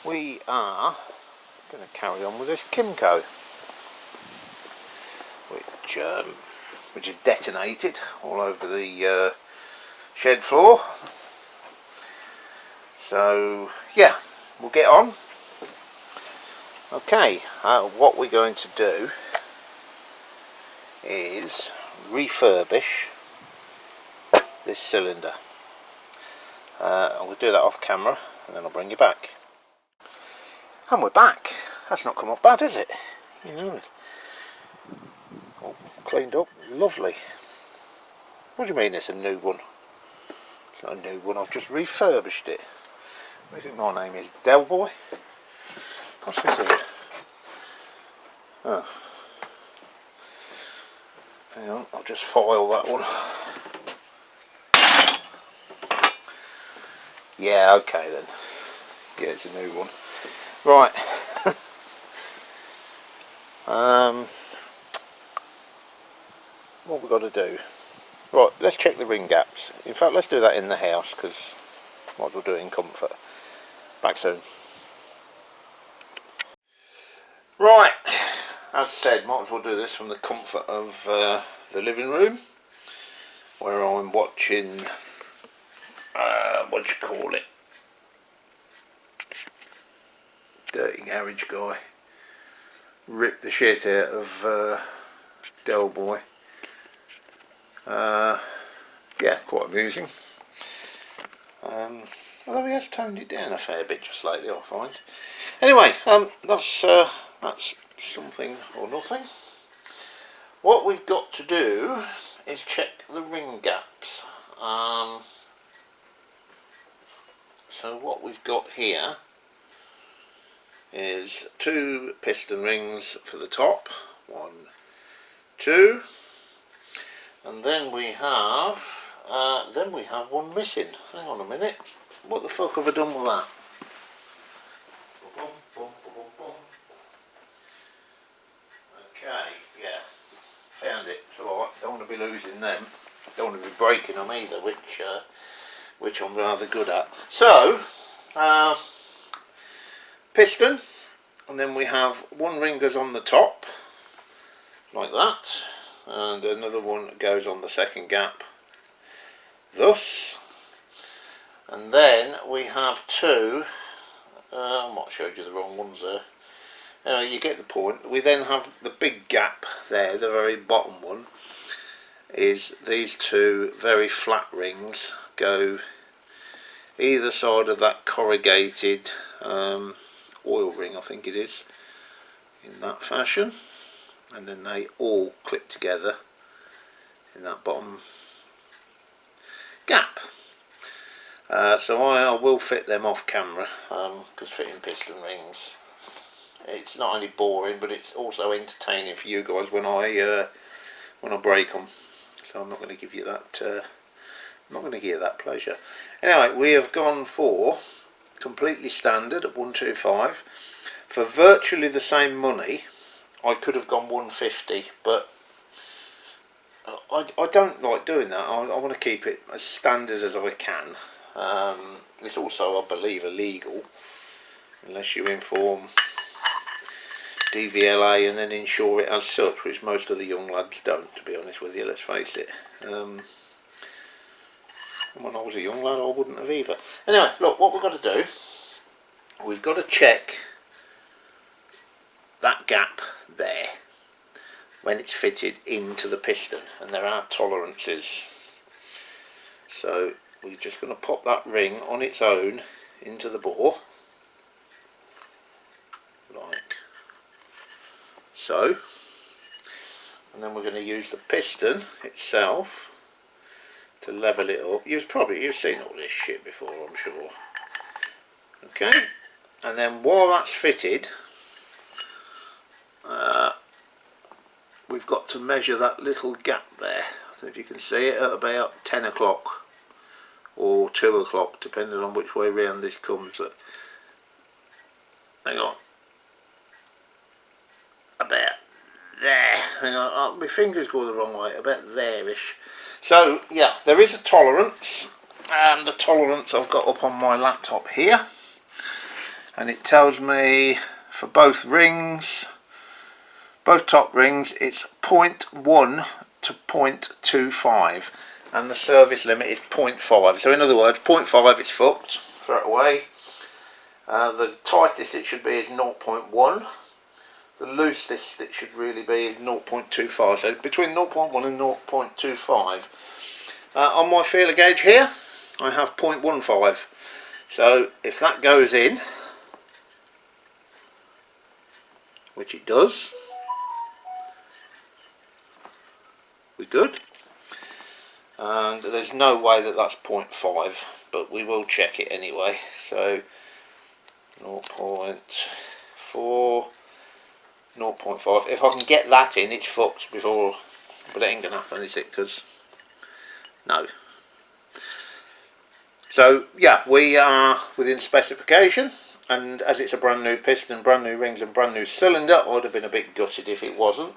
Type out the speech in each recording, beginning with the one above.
we are going to carry on with this Kymco, which is detonated all over the shed floor. So yeah, we'll get on. Okay, what we're going to do is refurbish this cylinder. I'm going to do that off camera and then I'll bring you back. And we're back. That's not come up bad, is it? You know, all cleaned up, lovely. What do you mean it's a new one? It's not a new one, I've just refurbished it. What do you think my name is? Del Boy? What's this here? Oh. Hang on, I'll just file that one. Yeah, okay then. Yeah, it's a new one. Right. What we've got to do. Right, let's check the ring gaps. In fact, let's do that in the house because might as well do it in comfort. Back soon. Right, as said, might as well do this from the comfort of the living room, where I'm watching, what do you call it, Dirty Garage Guy rip the shit out of Del Boy. Yeah, quite amusing. Although he has toned it down a fair bit just lately, I find. Anyway, that's something or nothing. What we've got to do is check the ring gaps. So what we've got here is 2 piston rings for the top. 1, 2, and then we have one missing. Hang on a minute. What the fuck have I done with that? Okay, yeah, found it. It's alright. Don't want to be losing them. Don't want to be breaking them either, which I'm rather good at. So, piston, and then we have 1 ring goes on the top, like that, and another one goes on the second gap, thus, and then we have 2. I might have showed you the wrong ones there. You get the point. We then have the big gap there, the very bottom one, is these 2 very flat rings go either side of that corrugated oil ring, I think it is, in that fashion, and then they all clip together in that bottom gap. So I will fit them off camera, because fitting piston rings, it's not only boring but it's also entertaining for you guys when I break them. So I'm not going to give you that. I'm not going to give you that pleasure. Anyway, we have gone for completely standard at 125. For virtually the same money, I could have gone 150, but I don't like doing that. I want to keep it as standard as I can. It's also, I believe, illegal unless you inform DVLA and then insure it as such, which most of the young lads don't, to be honest with you, let's face it. When I was a young lad I wouldn't have either. Anyway, look, what we've got to do, we've got to check that gap there when it's fitted into the piston, and there are tolerances. So we're just going to pop that ring on its own into the bore, like so, and then we're going to use the piston itself to level it up. You've seen all this shit before, I'm sure. Okay, and then while that's fitted, we've got to measure that little gap there. I don't know if you can see it, at about 10 o'clock or 2 o'clock, depending on which way round this comes. But hang on, about there. Hang on, my fingers go the wrong way. About there-ish. So yeah, there is a tolerance, and the tolerance I've got up on my laptop here, and it tells me for both rings, both top rings, it's 0.1 to 0.25, and the service limit is 0.5. So in other words, 0.5 it's fucked, throw it away. The tightest it should be is 0.1. The loosest it should really be is 0.25. So between 0.1 and 0.25. On my feeler gauge here, I have 0.15. So if that goes in, which it does, we're good. And there's no way that that's 0.5, but we will check it anyway. So 0.4, 0.5. If I can get that in, it's fucked before, but it ain't gonna happen, is it? Because no. So yeah, we are within specification, and as it's a brand new piston, brand new rings and brand new cylinder, I would have been a bit gutted if it wasn't.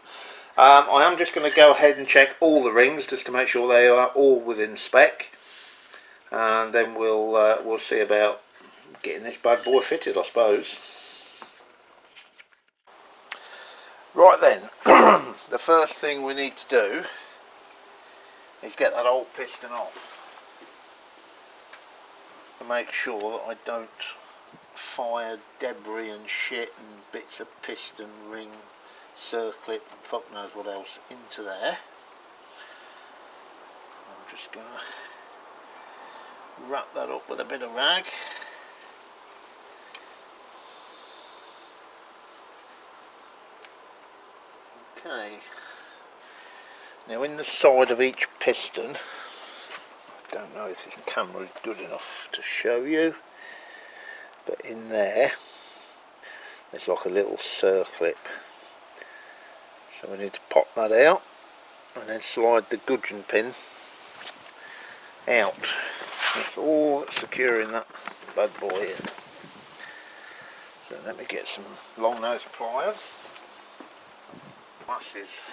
I am just going to go ahead and check all the rings just to make sure they are all within spec, and then we'll see about getting this bad boy fitted, I suppose. Right then, the first thing we need to do is get that old piston off to make sure that I don't fire debris and shit and bits of piston, ring, circlip and fuck knows what else into there. I'm just going to wrap that up with a bit of rag. Okay, now in the side of each piston, I don't know if this camera is good enough to show you, but in there's like a little circlip, so we need to pop that out and then slide the gudgeon pin out. That's all that's securing that bad boy in. So let me get some long nose pliers. Glasses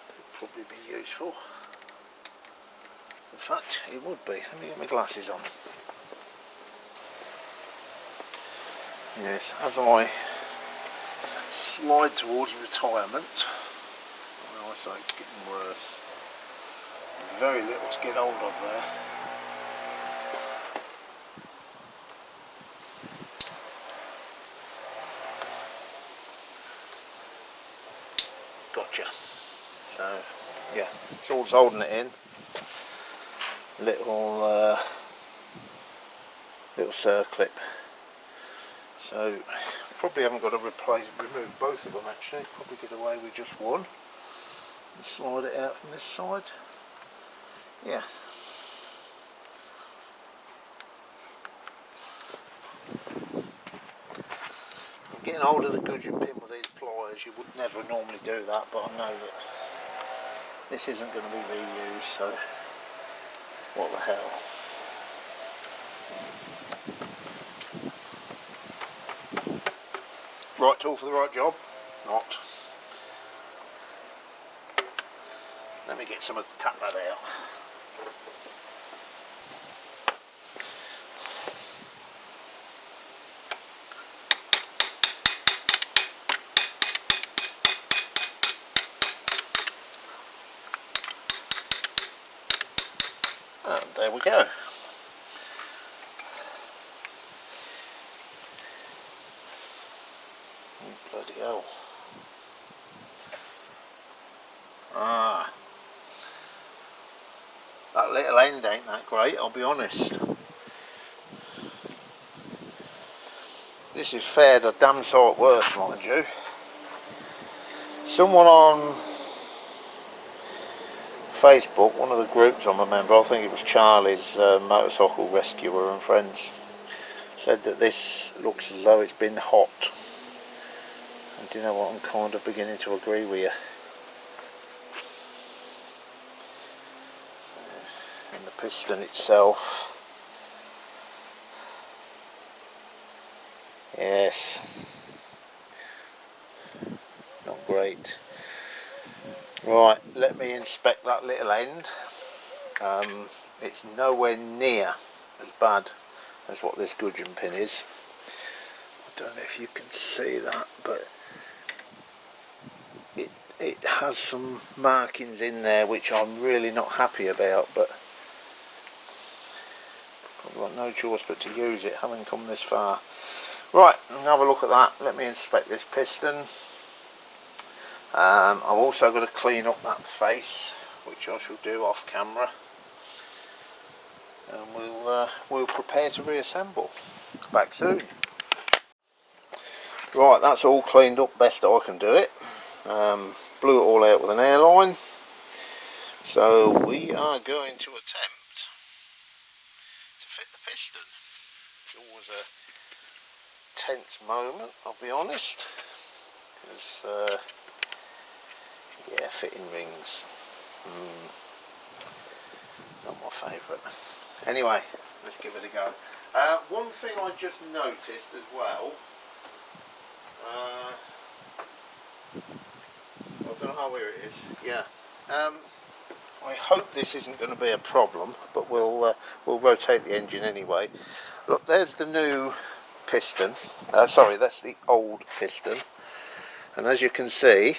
would probably be useful. In fact, it would be. Let me get my glasses on. Yes, as I slide towards retirement, my eyesight's getting worse. There's very little to get hold of there. Gotcha. So yeah, it's all holding it in. Little circlip. So probably haven't got to remove both of them actually. Probably get away with just one. And slide it out from this side. Yeah. Getting hold of the gudgeon pin with these pliers, you would never normally do that, but I know that this isn't going to be reused, so what the hell. Right tool for the right job? Not. Let me get someone to tap that out. And there we go. Oh, bloody hell. Ah. That little end ain't that great, I'll be honest. This is fared a damn sight worse, mind you. Someone on Facebook, one of the groups I'm a member, I think it was Charlie's Motorcycle Rescuer and Friends, said that this looks as though it's been hot. And do you know what, I'm kind of beginning to agree with you. And the piston itself, yes, not great. Right, let me inspect that little end. It's nowhere near as bad as what this gudgeon pin is. don't know if you can see that, but it has some markings in there which I'm really not happy about, but I've got no choice but to use it, having come this far. Right, have a look at that. Let me inspect this piston. I've also got to clean up that face, which I shall do off camera, and we'll prepare to reassemble. Back soon. Right, that's all cleaned up best I can do it. Blew it all out with an airline. So we are going to attempt to fit the piston. It's always a tense moment, I'll be honest, because yeah, fitting rings, not my favourite. Anyway, let's give it a go. One thing I just noticed as well, I don't know how where it is. Yeah. I hope this isn't going to be a problem, but we'll rotate the engine anyway. Look, there's the new piston. Sorry, that's the old piston. And as you can see,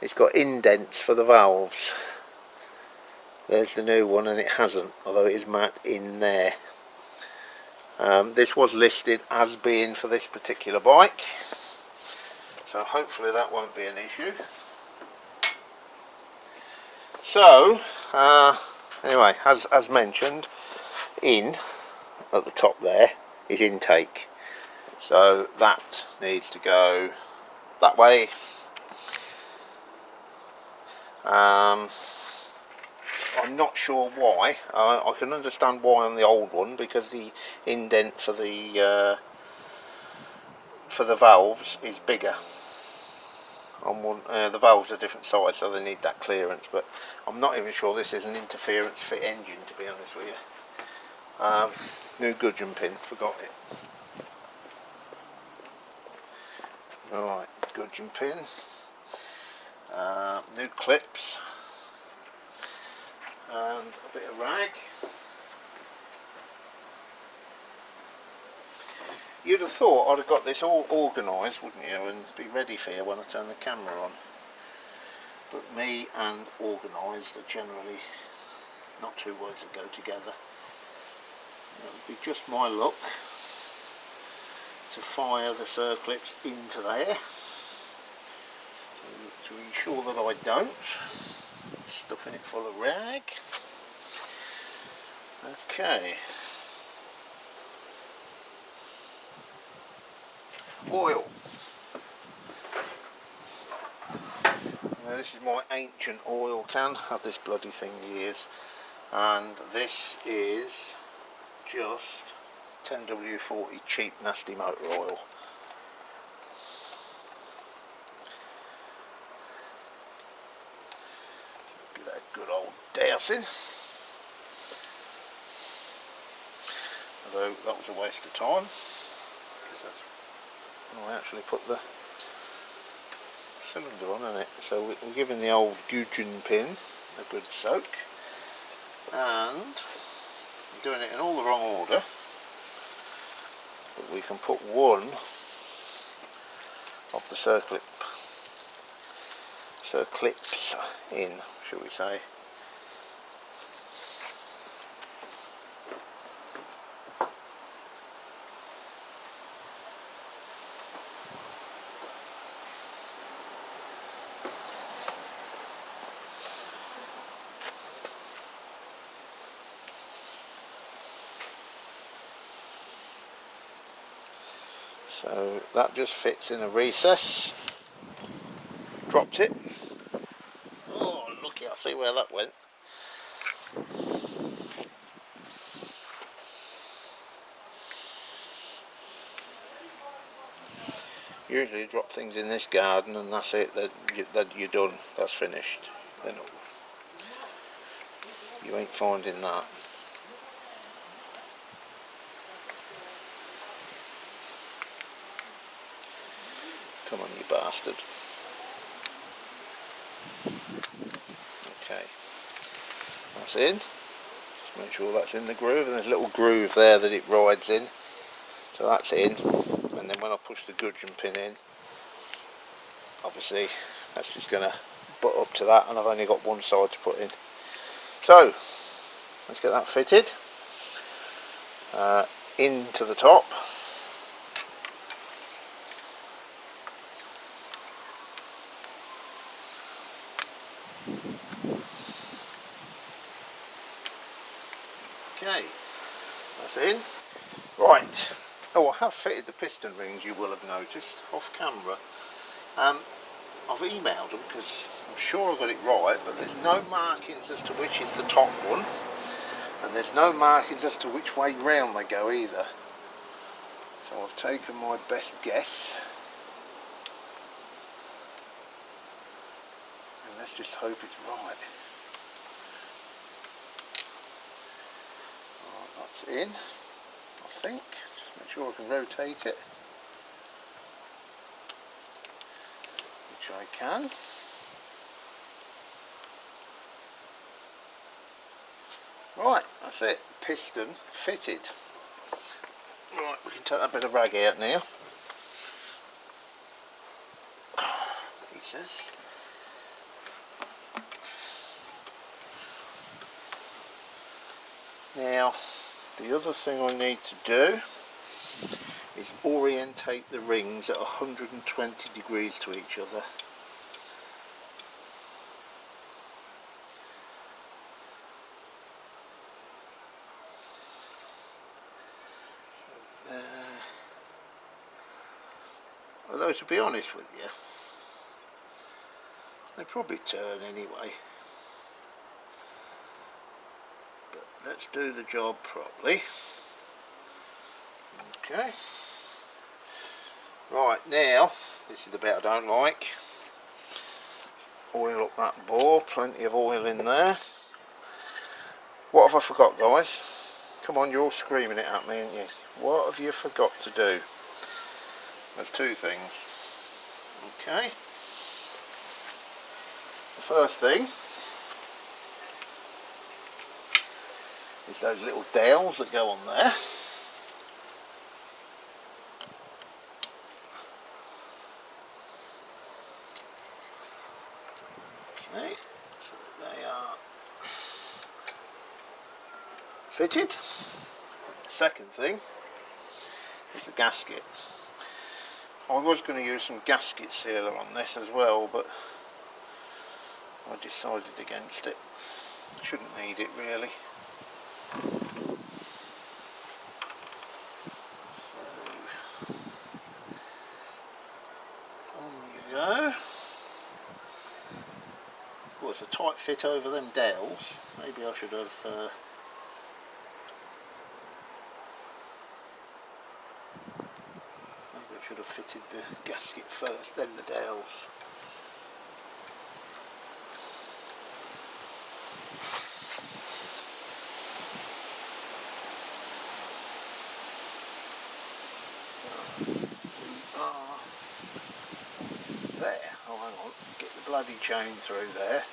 it's got indents for the valves. There's the new one, and it hasn't, although it is marked in there. This was listed as being for this particular bike, so hopefully that won't be an issue. So, anyway, as mentioned, in at the top there is intake, so that needs to go that way. I'm not sure why. I can understand why on the old one, because the indent for the valves is bigger. On one, the valves are different size, so they need that clearance, but I'm not even sure this is an interference fit engine, to be honest with you. New gudgeon pin, forgot it. Alright, gudgeon pin, new clips, and a bit of rag. You'd have thought I'd have got this all organised, wouldn't you, and be ready for you when I turn the camera on. But me and organised are generally not two words that go together. It would be just my luck to fire the circlips into there. So, to ensure that I don't, stuffing it full of rag. Okay. Oil. Now this is my ancient oil can. I've had this bloody thing years, and this is just 10W40 cheap nasty motor oil. Give that a good old dousing. Although that was a waste of time, because that's I actually put the cylinder on, isn't it? So we're giving the old gudgeon pin a good soak, and I'm doing it in all the wrong order, but we can put one of the circlips in, shall we say. So that just fits in a recess. Dropped it. Oh, lucky, I see where that went. Usually you drop things in this garden and that's it, that you're done, that's finished. Then you ain't finding that. Come on, you bastard. Okay, that's in. Just make sure that's in the groove, and there's a little groove there that it rides in. So that's in. and then when I push the gudgeon pin in, obviously that's just going to butt up to that, and I've only got one side to put in. So let's get that fitted into the top. Okay, that's in. Right, oh, I have fitted the piston rings, you will have noticed, off camera. I've emailed them because I'm sure I got it right, but there's no markings as to which is the top one, and there's no markings as to which way round they go either. So I've taken my best guess, and let's just hope it's right. Right, that's in, I think. Just make sure I can rotate it, which I can. Right, that's it, piston fitted. Right, we can take that bit of rag out now. He says. Now, the other thing I need to do is orientate the rings at 120 degrees to each other. Although to be honest with you, they probably turn anyway. But let's do the job properly. Okay. Right, now, this is the bit I don't like. Oil up that bore, plenty of oil in there. What have I forgot, guys? Come on, you're all screaming it at me, aren't you? What have you forgot to do? There's two things. Okay. The first thing is those little dowels that go on there. Okay, so they are fitted. Second thing is the gasket. I was going to use some gasket sealer on this as well, but I decided against it. Shouldn't need it really. So, on you go. Well, it's a tight fit over them dowels. Maybe I should have fitted the gasket first, then the dowels. There. Oh, hang on. Get the bloody chain through there.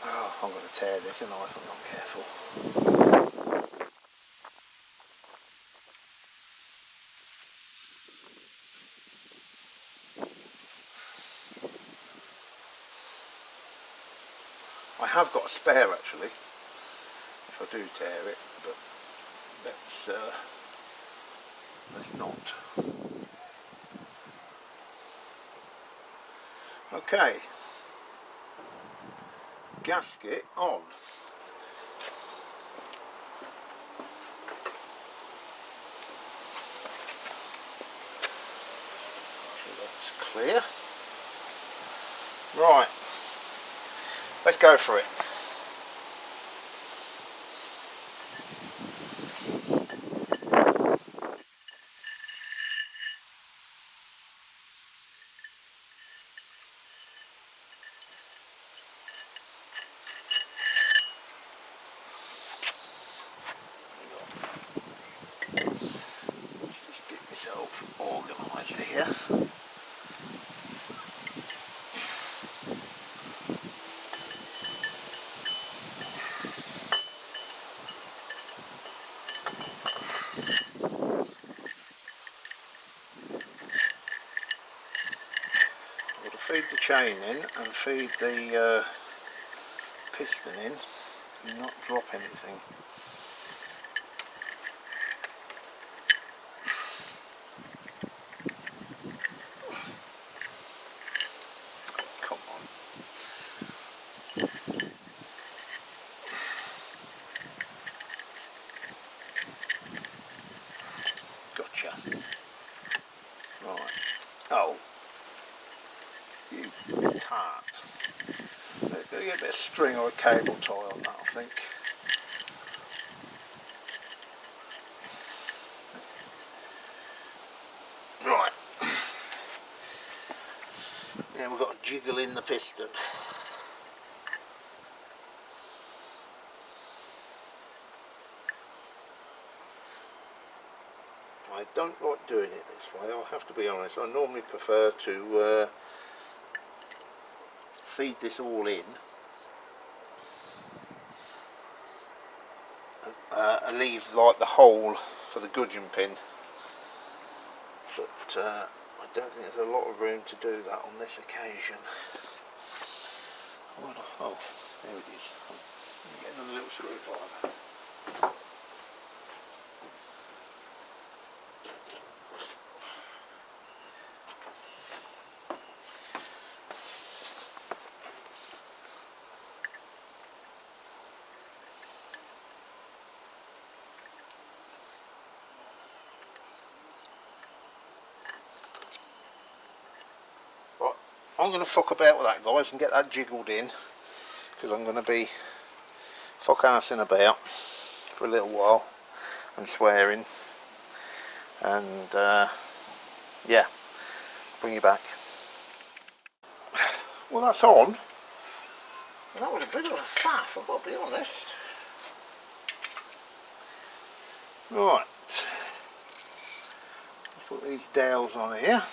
Oh, I'm going to tear this, and if I'm not careful. I have got a spare actually, if I do tear it, but let's not. Okay, gasket on. So that's clear. Right, let's go for it. Let's just get myself organised here. feed the chain in and feed the piston in and not drop anything. Come on. Gotcha. Right. Oh. You tart. There's going to get a bit of string or a cable tie on that, I think. Right. Now we've got to jiggle in the piston. I don't like doing it this way, I'll have to be honest. I normally prefer to feed this all in and leave like the hole for the gudgeon pin, but I don't think there's a lot of room to do that on this occasion. Oh, there it is. Let me get another little screwdriver. I'm going to fuck about with that, guys, and get that jiggled in, because I'm going to be fuck-arsing about for a little while and swearing, and yeah, bring you back. Well, that's on. And that was a bit of a faff, I've got to be honest. Right, let's put these dowels on here.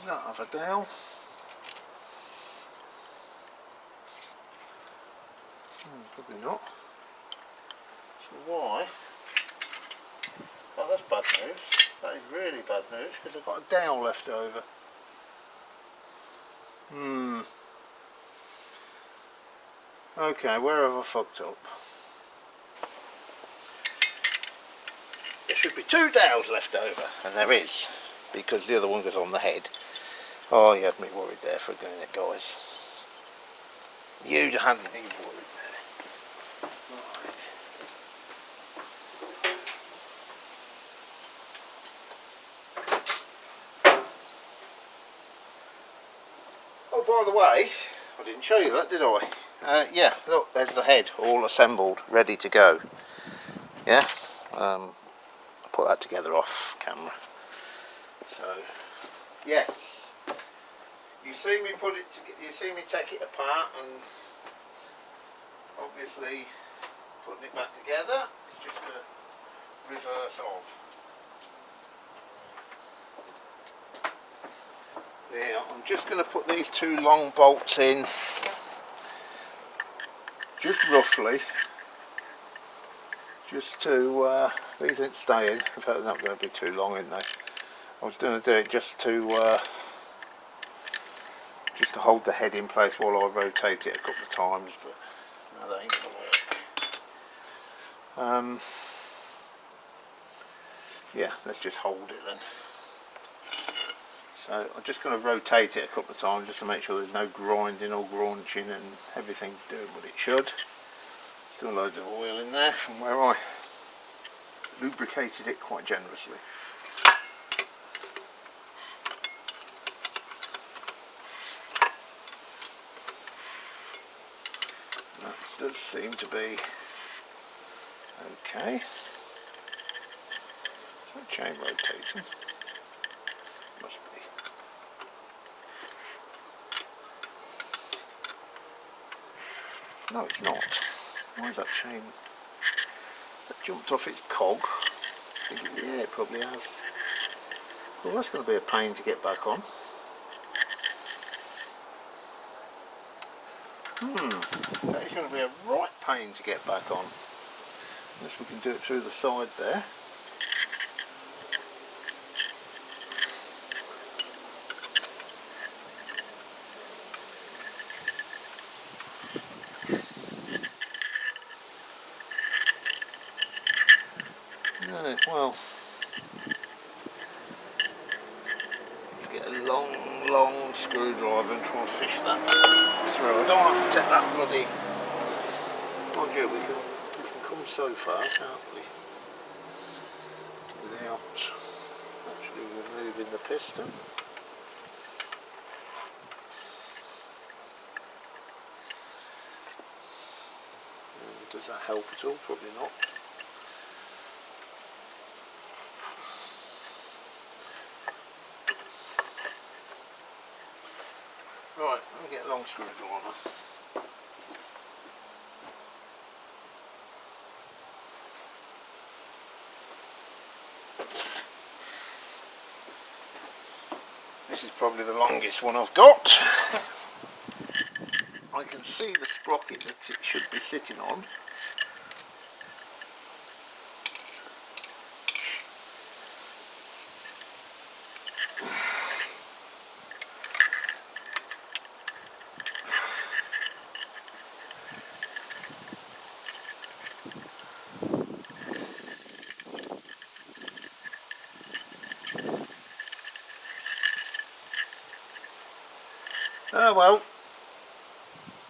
Does that have a dowel? Probably not. So why? Oh, that's bad news. That is really bad news, because I've got a dowel left over. Okay, where have I fucked up? There should be 2 dowels left over, and there is, because the other one goes on the head. Oh, you had me worried there for a minute, guys. You had me worried there. Right. Oh, by the way, I didn't show you that, did I? Yeah, look, there's the head, all assembled, ready to go. Yeah, I'll put that together off camera. So, yes, you see me put it. You see me take it apart and obviously putting it back together. It's just a reverse of. Yeah, I'm just going to put these 2 long bolts in, just roughly, just to, these ain't staying, in fact they're not going to be too long, aren't they? I was going to do it just to hold the head in place while I rotate it a couple of times, but no, that ain't going to work. Yeah, let's just hold it then. So I'm just going to rotate it a couple of times just to make sure there's no grinding or graunching and everything's doing what it should. Still loads of oil in there from where I lubricated it quite generously. That does seem to be okay. Is that chain rotating? Must be. No, it's not. Why is that chain? That jumped off its cog. Yeah, it probably has. Well, that's going to be a pain to get back on. That is going to be a right pain to get back on. Unless we can do it through the side there. Well, let's get a long screwdriver and try and fish that through. I don't have to take that bloody... Mind you, we can come so far, can't we? Without actually removing the piston. Does that help at all? Probably not. Right, let me get a long screwdriver. This is probably the longest one I've got. I can see the sprocket that it should be sitting on. Oh well.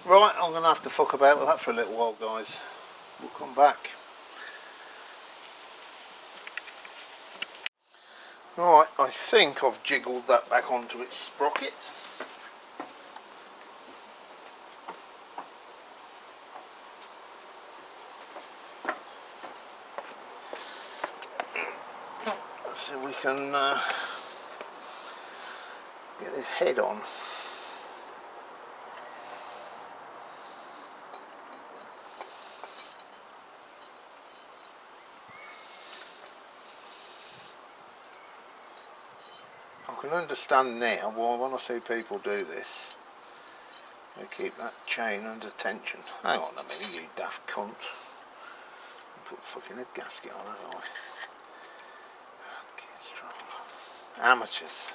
Right, I'm going to have to fuck about with that for a little while, guys. We'll come back. Right, I think I've jiggled that back onto its sprocket. So we can get this head on. I can understand now why when I see people do this, they keep that chain under tension. Hang on a minute, you daft cunt. Put a fucking head gasket on, haven't I? Amateurs.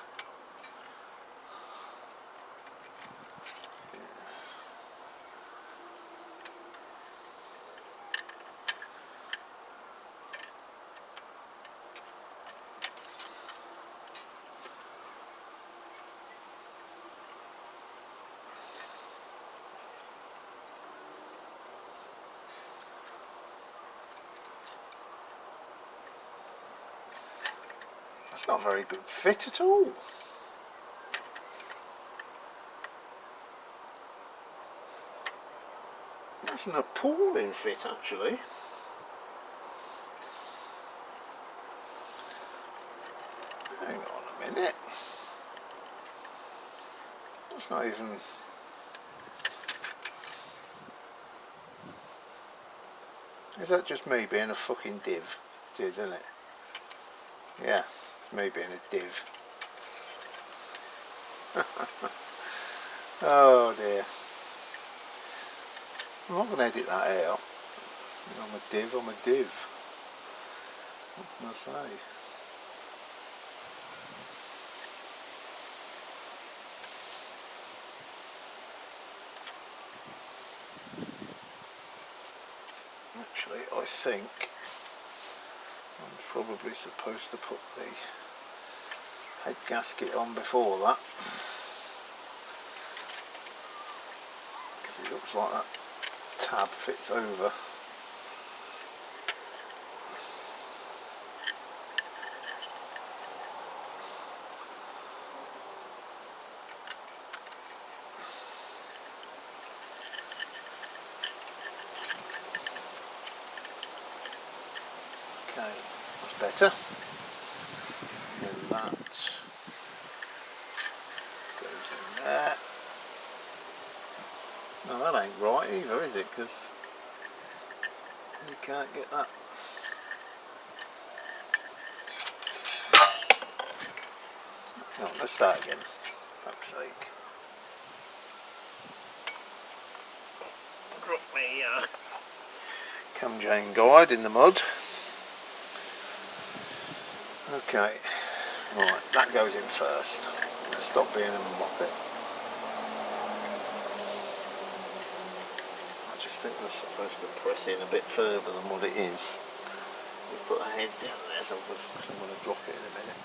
That's not a very good fit at all. That's an appalling fit, actually. Hang on a minute. That's not even... Is that just me being a fucking div? It is, isn't it? Yeah, it's me being a div. Oh dear. I'm not going to edit that out. I'm a div, I'm a div. What can I say? Actually, I think I'm probably supposed to put the head gasket on before that, because it looks like that tab fits over. Okay, that's better. And then that goes in there. No, that ain't right either, is it? Because you can't get that. No, let's start again, for fuck's sake. Drop me cam chain guide in the mud. Okay, right, that goes in first. Let's stop being a muppet. I just think we're supposed to press in a bit further than what it is. We put a head down there, so I'm going to drop it in a minute.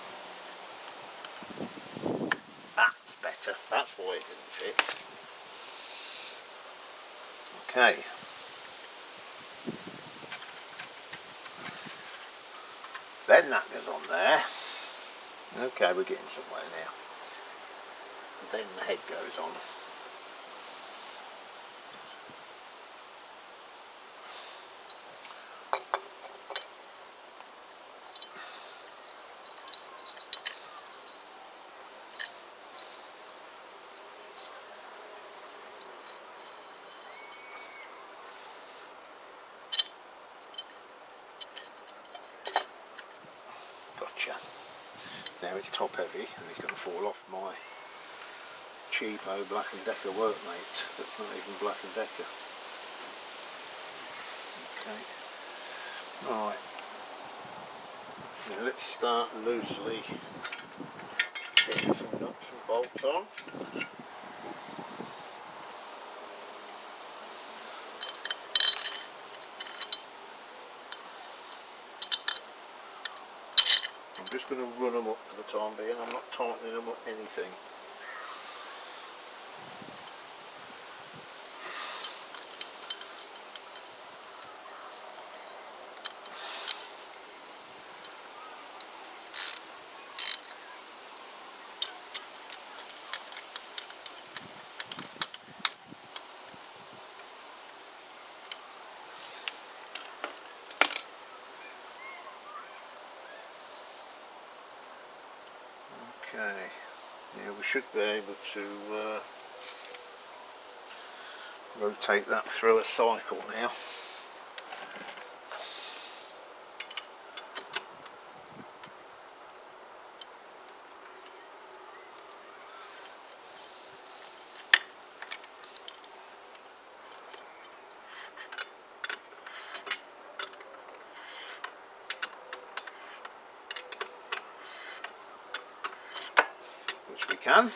That's better. That's why it didn't fit. Okay. Then that goes on there. Okay, we're getting somewhere now. Then the head goes on. Gotcha. Now it's top heavy and it's going to fall off my cheapo Black & Decker workmate that's not even Black & Decker. Okay. Right. Now let's start loosely getting some nuts and bolts on. I'm just going to run them up for the time being. I'm not tightening them up anything. Okay, now we should be able to rotate that through a cycle now. Which we can.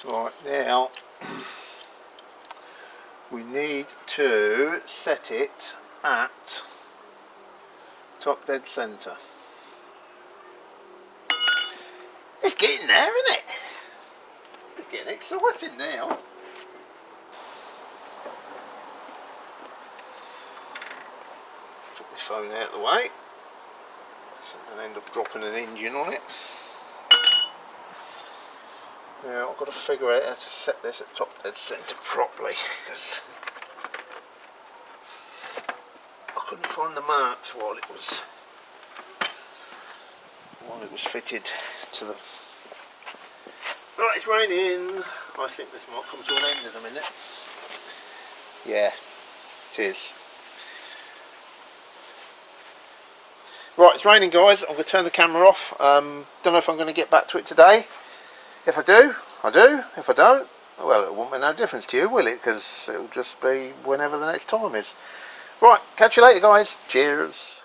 Right, now we need to set it at top dead centre. It's getting there, isn't it? It's getting exciting now. Took my phone out of the way, so I'm going to end up dropping an engine on it. Now I've got to figure out how to set this at top dead centre properly, because I couldn't find the marks while it was fitted to the... Right, it's raining. I think this might come to an end in a minute. Yeah, it is. Right, it's raining, guys. I'm going to turn the camera off. Don't know if I'm going to get back to it today. If I do, I do. If I don't, well, it won't make no difference to you, will it? Because it'll just be whenever the next time is. Right, catch you later, guys. Cheers.